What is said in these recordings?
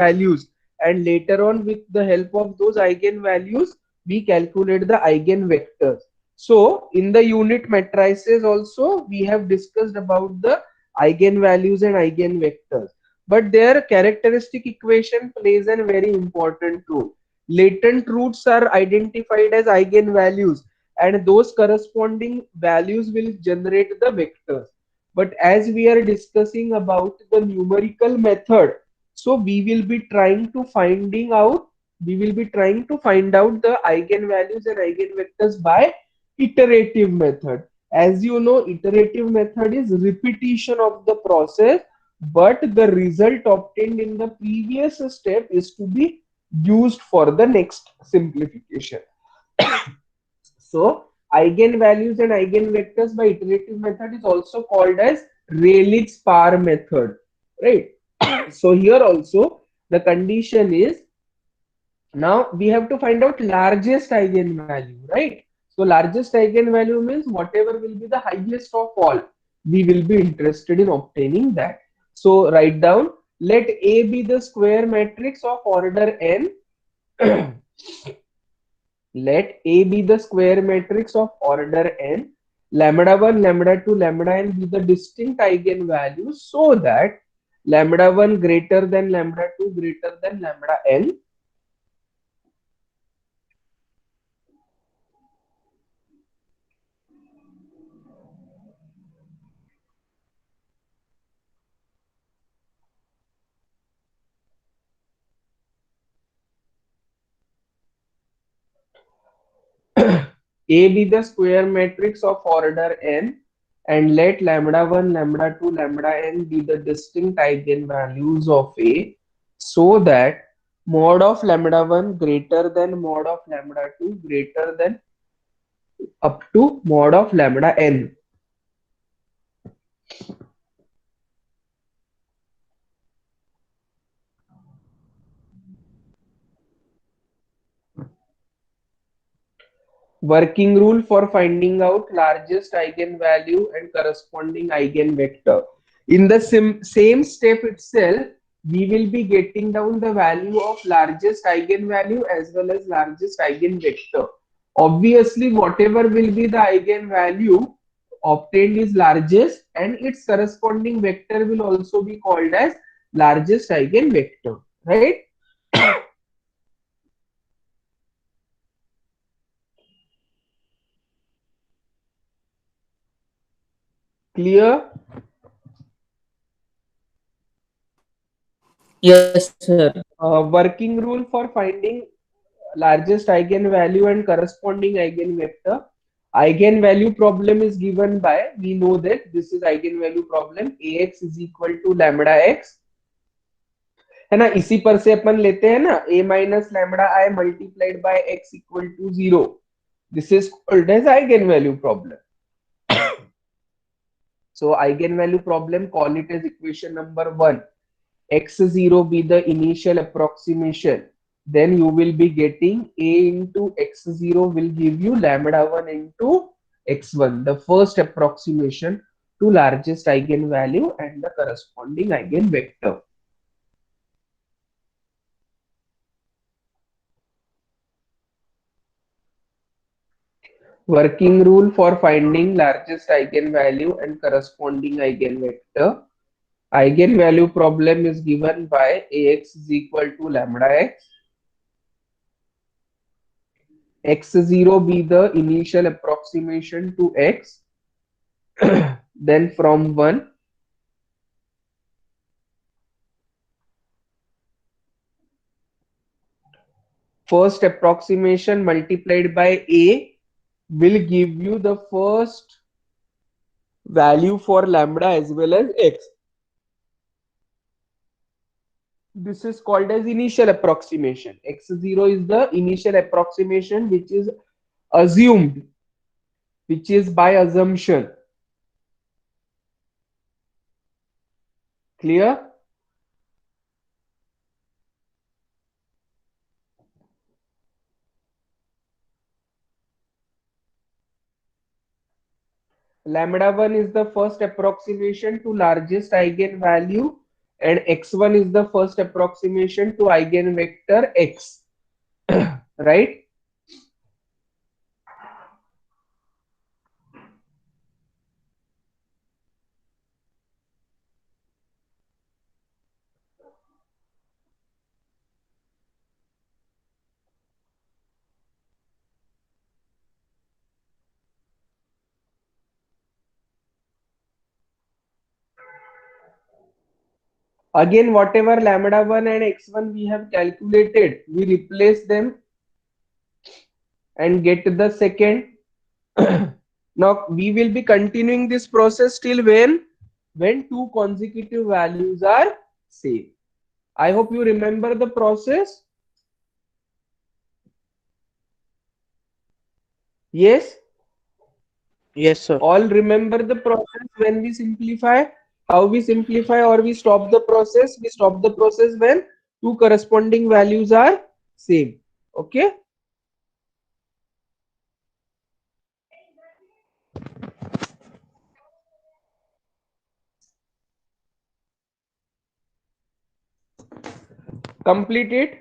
eigenvalues, and later on with the help of those eigenvalues we calculate the eigenvectors. So in the unit matrices also we have discussed about the eigenvalues and eigenvectors, but their characteristic equation plays a very important role. Latent roots are identified as eigenvalues, and those corresponding values will generate the vectors. But as we are discussing about the numerical method, so we will be trying to find out the eigenvalues and eigenvectors by iterative method. As you know, iterative method is repetition of the process, but the result obtained in the previous step is to be used for the next simplification. So eigenvalues and eigenvectors by iterative method is also called as Rayleigh's-Parr method, right? So here also the condition is, now we have to find out largest eigenvalue, right? So largest eigenvalue means whatever will be the highest of all, we will be interested in obtaining that. So write down, let A be the square matrix of order n. Let A be the square matrix of order n, lambda 1, lambda 2, lambda n be the distinct eigenvalues, so that lambda 1 greater than lambda 2 greater than lambda n. A be the square matrix of order n, and let lambda 1, lambda 2, lambda n be the distinct eigenvalues of A, so that mod of lambda 1 greater than mod of lambda 2 greater than up to mod of lambda n. Working rule for finding out largest eigenvalue and corresponding eigenvector. In the same step itself, we will be getting down the value of largest eigenvalue as well as largest eigenvector. Obviously, whatever will be the eigenvalue obtained is largest, and its corresponding vector will also be called as largest eigenvector, right? Clear? Yes, sir. Working rule for finding largest eigenvalue and corresponding eigenvector. Eigenvalue problem is given by, we know that this is eigenvalue problem, ax is equal to lambda x, है ना? इसी पर से अपन लेते हैं ना, a minus lambda I multiplied by x equal to 0. This is called as eigenvalue problem. So eigenvalue problem, call it as equation number 1. X0 be the initial approximation, then you will be getting a into x0 will give you lambda 1 into x1, the first approximation to largest eigenvalue and the corresponding eigenvector. Working rule for finding largest eigenvalue and corresponding eigenvector. Eigenvalue problem is given by ax is equal to lambda x. X0 be the initial approximation to x, then from 1, first approximation multiplied by a will give you the first value for lambda as well as x. This is called as initial approximation. X0 is the initial approximation which is assumed, which is by assumption. Clear? Lambda 1 is the first approximation to largest eigenvalue, and x1 is the first approximation to eigenvector x. Right? Again, whatever lambda1 and x1 we have calculated, we replace them and get the second. Now we will be continuing this process till when two consecutive values are same. I hope you remember the process. Yes? Yes, sir. All remember the process when we simplify? How we simplify or we stop the process? We stop the process when two corresponding values are same. Okay? Complete it.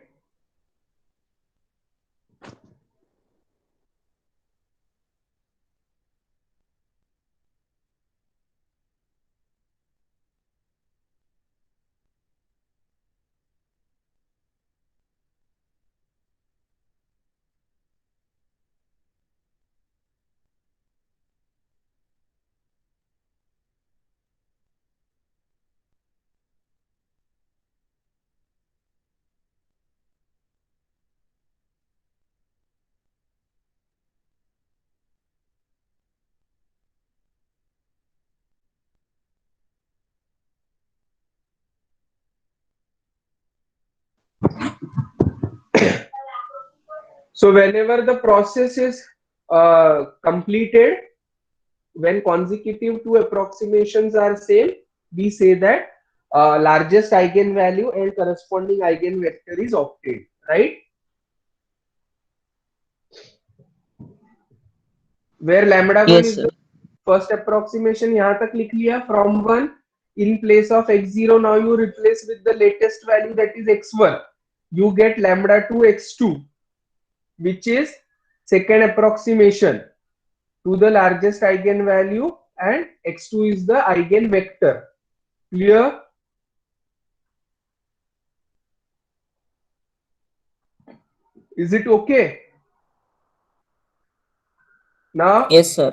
So whenever the process is completed, when consecutive two approximations are same, we say that largest eigenvalue and corresponding eigenvector is obtained, right? Where lambda1 Yes, is sir. the first approximation, यहाँ तक लिख लिया. From 1, in place of x0, now you replace with the latest value, that is x1. You get lambda2 x2, which is second approximation to the largest eigenvalue, and x2 is the eigenvector. Clear? Is it okay? Now, Yes, sir.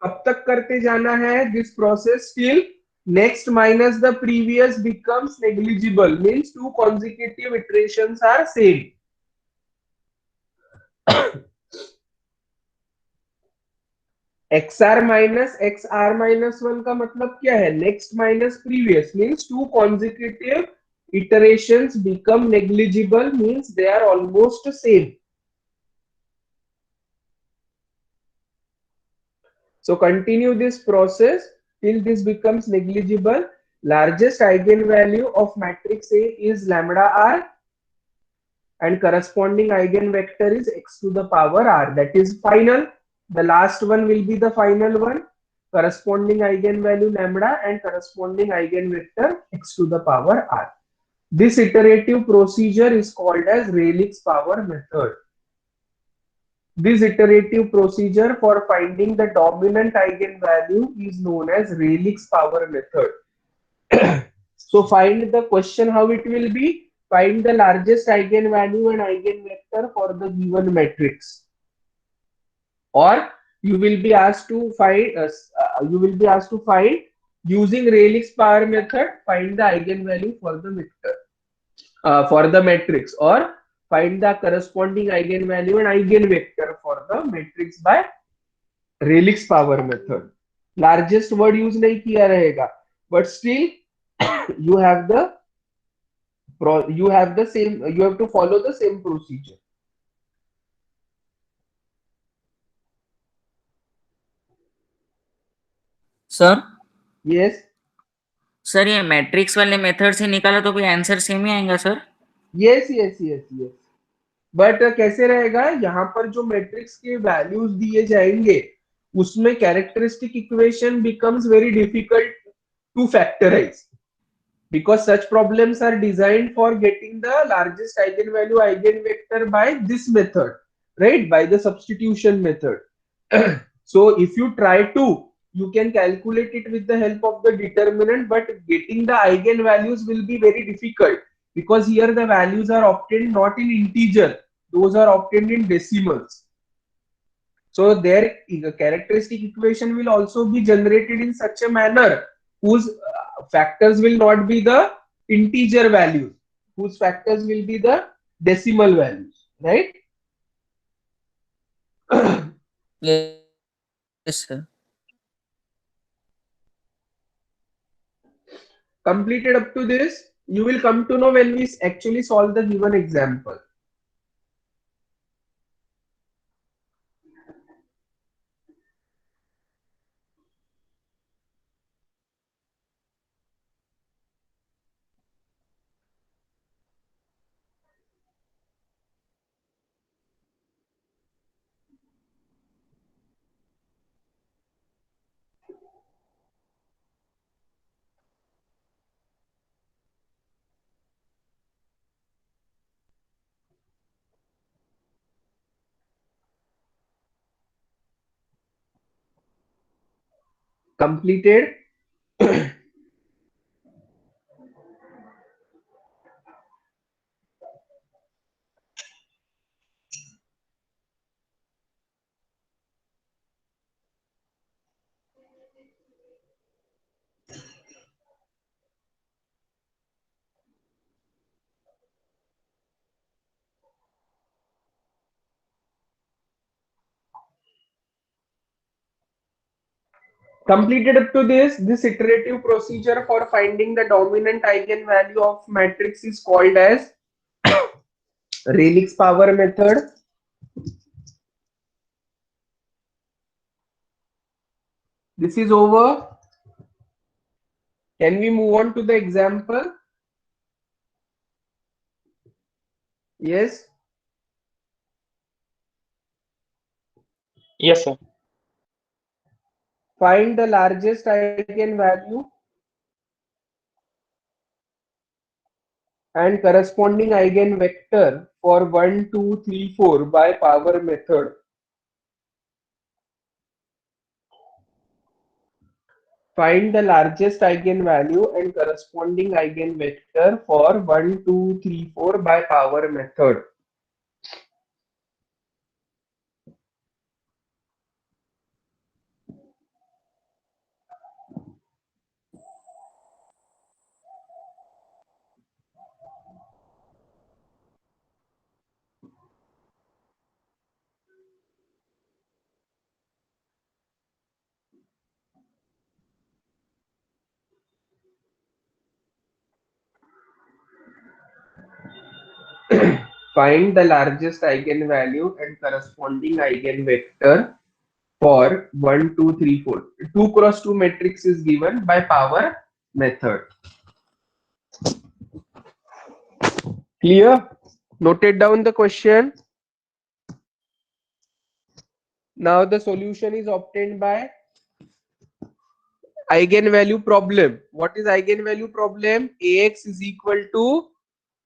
अब तक करते जाना है this process till next minus the previous becomes negligible, means two consecutive iterations are same. xr minus xr minus 1 का मतलब क्या है? Next minus previous means two consecutive iterations become negligible, means they are almost same. So continue this process till this becomes negligible. Largest eigenvalue of matrix A is lambda r, and corresponding eigenvector is x to the power r. That is final. The last one will be the final one. Corresponding eigenvalue lambda and corresponding eigenvector x to the power r. This iterative procedure is called as Rayleigh's power method. This iterative procedure for finding the dominant eigenvalue is known as Rayleigh's power method. So find the question how it will be. Find the largest eigenvalue and eigenvector for the given matrix. Or you will be asked to find using Rayleigh's power method, find the eigenvalue for the vector, for the matrix, or find the corresponding eigenvalue and eigenvector for the matrix by Rayleigh's power method. Largest word use नहीं किया रहेगा, but still you have the same, you have to follow the same procedure. Sir Yes. Sir ये matrix वाले method से निकाला तो भी answer same ही आएगा सर? yes. बट कैसे रहेगा? यहाँ पर जो मैट्रिक्स के वैल्यूज दिए जाएंगे उसमें characteristic equation becomes very difficult to factorize. because such problems are designed for getting the largest eigenvalue eigenvector by this method, right? By the substitution method. So if you try to, you can calculate it with the help of the determinant, but getting the eigenvalues will be very difficult because here the values are obtained not in integer, those are obtained in decimals. So their characteristic equation will also be generated in such a manner whose factors will not be the integer values, whose factors will be the decimal values, right? Yes, sir. Completed up to this, you will come to know when we actually solve the given example. Completed. Completed up to this iterative procedure for finding the dominant eigenvalue of matrix is called as Rayleigh's power method. This is over. Can we move on to the example? Yes. Yes, sir. Find the largest eigenvalue and corresponding eigenvector for 1, 2, 3, 4 by power method. Find the largest eigenvalue and corresponding eigenvector for 1, 2, 3, 4 by power method. Find the largest eigenvalue and corresponding eigenvector for 1, 2, 3, 4. 2 cross 2 matrix is given by power method. Clear? Noted down the question. Now the solution is obtained by eigenvalue problem. What is eigenvalue problem? Ax is equal to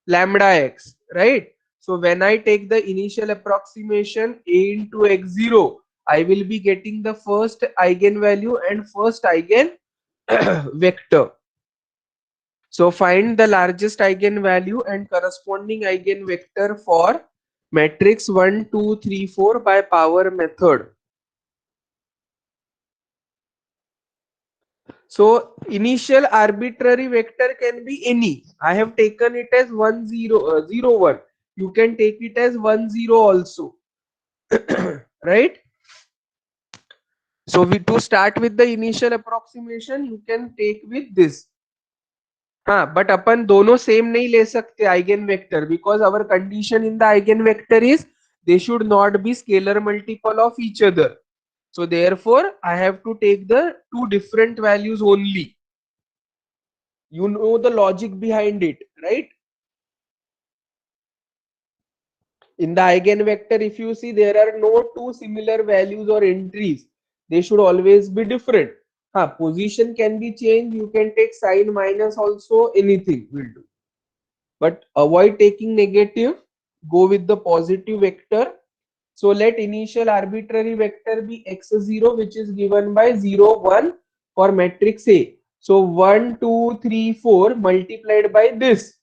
lambda x, right? So when I take the initial approximation a into x0, I will be getting the first eigenvalue and first eigen vector. So find the largest eigenvalue and corresponding eigenvector for matrix 1, 2, 3, 4 by power method. So initial arbitrary vector can be any. I have taken it as 1, 0, 0, 1. You can take it as 1, 0 also. Right? So to start with the initial approximation, you can take with this. हाँ, but अपन दोनों same नहीं ले सकते eigenvector because our condition in the eigenvector is they should not be scalar multiple of each other. So therefore, I have to take the two different values only. You know the logic behind it, right? In the eigenvector, if you see, there are no two similar values or entries. They should always be different. position can be changed. You can take sign minus also, anything will do. But avoid taking negative, go with the positive vector. So let initial arbitrary vector be x0, which is given by 0, 1 for matrix A. So 1, 2, 3, 4 multiplied by this.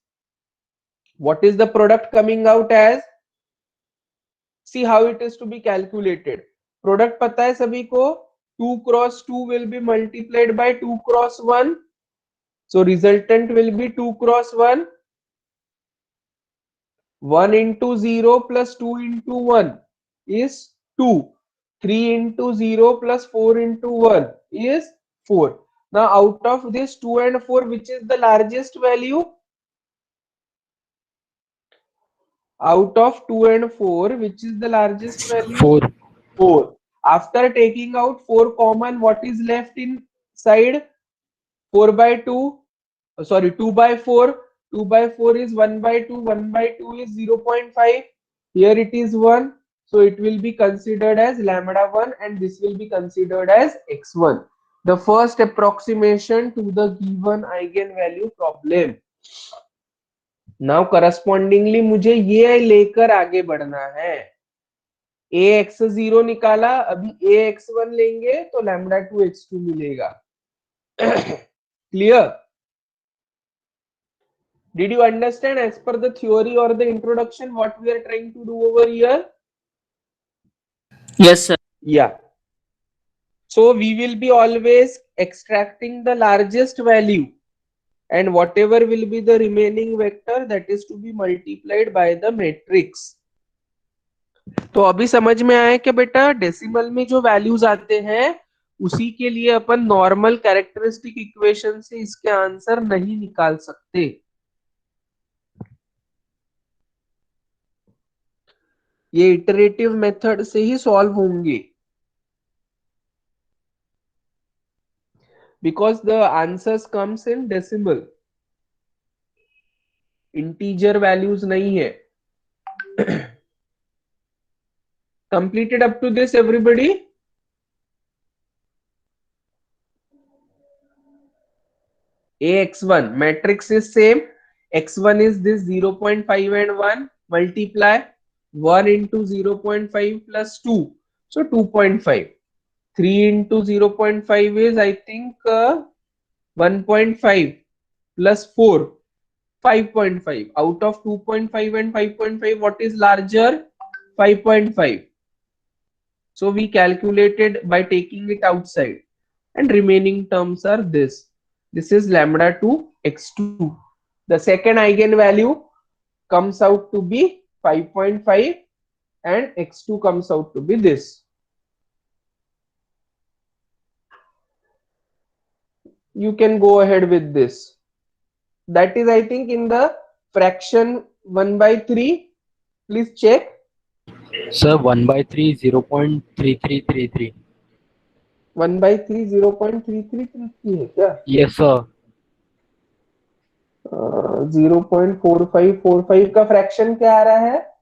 What is the product coming out as? See how it is to be calculated. Product पता है सभी को? 2 cross 2 will be multiplied by 2 cross 1. So resultant will be 2 cross 1. 1 into 0 plus 2 into 1 is 2. 3 into 0 plus 4 into 1 is 4. Now out of this 2 and 4, which is the largest value? Out of 2 and 4, which is the largest value? 4. 4. After taking out 4 common, what is left inside? 4 by 2. Sorry, 2 by 4. 2 by 4 is 1 by 2. 1 by 2 is 0.5. Here it is 1. So it will be considered as lambda 1 and this will be considered as x1. The first approximation to the given eigenvalue problem. Now correspondingly मुझे ये लेकर आगे बढ़ना है. ax0 निकाला, अभी ax1 लेंगे तो lambda 2 x2 मिलेगा. Clear? Did you understand as per the theory or the introduction what we are trying to do over here? Yes, sir. Yeah. So we will be always extracting the largest value and whatever will be the remaining vector, that is to be multiplied by the matrix. तो अभी समझ में आया क्या बेटा? Decimal में जो values आते हैं उसी के लिए अपन नॉर्मल कैरेक्टरिस्टिक इक्वेशन से इसके आंसर नहीं निकाल सकते. ये इटरेटिव मेथड से ही सॉल्व होंगे, because the answers comes in decimal, integer values नहीं है. Completed up to this everybody? ax1 matrix is same. x1 is this 0.5 and 1 multiply 1 into 0.5 plus 2, so 2.5. 3 into 0.5 is I think 1.5 plus 4, 5.5. Out of 2.5 and 5.5, what is larger? 5.5. So we calculated by taking it outside and remaining terms are this. This is lambda 2 x2. The second eigenvalue comes out to be 5.5 and x2 comes out to be this. You can go ahead with this. That is I think in the fraction 1 by 3. Please check. Sir, 1 by 3 0.3333. 1 by 3 0.3333 है क्या? Yes, sir. 0.4545 का fraction क्या आ रहा है?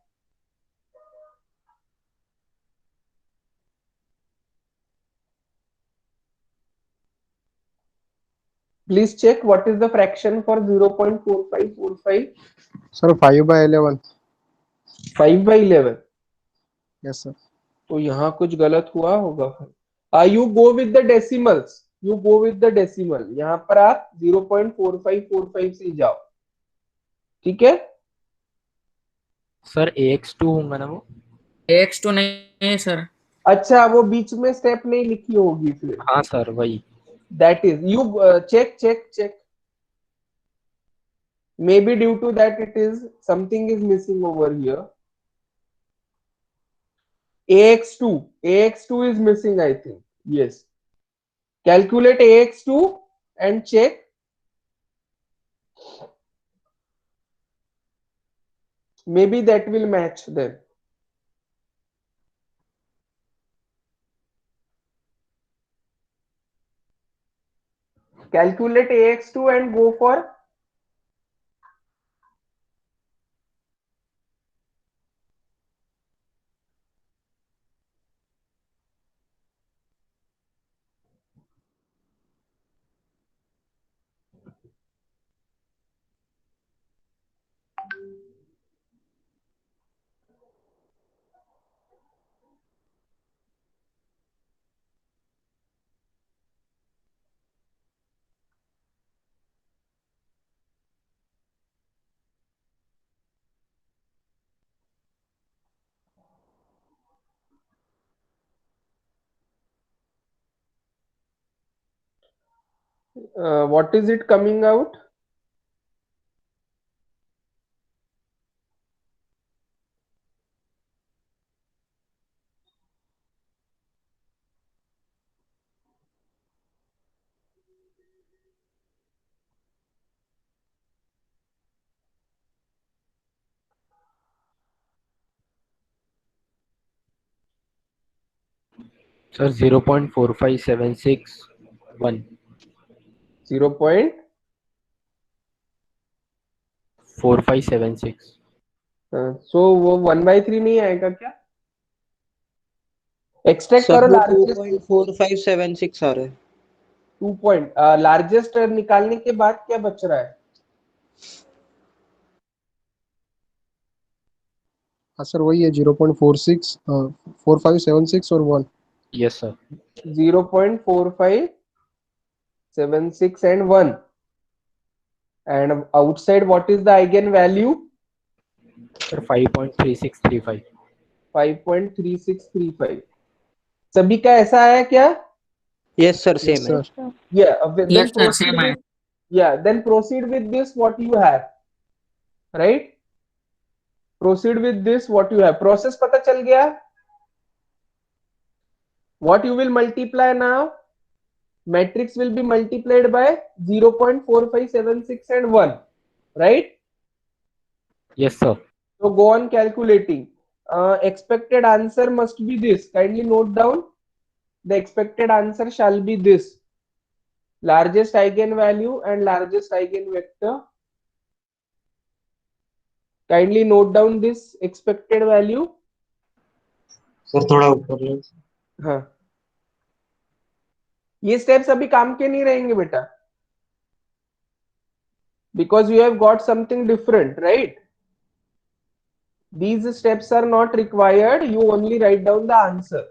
Please check what is the fraction for 0.4545. Sir, 5 by 11. 5 by 11. Yes, sir. तो यहाँ कुछ गलत हुआ होगा. You go with the decimals. You go with the decimal. यहाँ पर आप 0.4545 से जाओ. ठीक है? सर ax2 होगा ना वो? ax2 नहीं है सर. अच्छा, वो बीच में स्टेप नहीं लिखी होगी फिर. हाँ सर, वही. That is, you check. Maybe due to that it is something is missing over here. ax2 is missing, I think. Yes. Calculate ax2 and check. Maybe that will match then. Calculate ax2 and go for What is it coming out? Sir, 0.45761. 4576. So वो 1/3 नहीं आएगा क्या? Extract sir करो वो largest 2.4576 आ रहा है। 2 point largest निकालने के बाद क्या बच रहा है? हाँ सर वही है 0.46 4576 और 1। Yes, sir. 0.4576 and 1. And outside, what is the eigenvalue? Sir, 5.3635. 5.3635. सभी का ऐसा आया क्या? यस सर, सेम यस है। Sir. Yeah. Then Yes, sir, proceed same with, yeah. Then proceed with this. What you have, right? Proceed with this. What you have. Process पता चल गया? What you will multiply now? Matrix will be multiplied by 0.4576 and 1, right? Yes, sir. So go on calculating. Expected answer must be this. Kindly note down. The expected answer shall be this. Largest eigenvalue and largest eigenvector. Kindly note down this expected value. Sir थोड़ा ऊपर ले। हाँ, ये steps अभी काम के नहीं रहेंगे बेटा, because you have got something different, right? These steps are not required. You only write down the answer.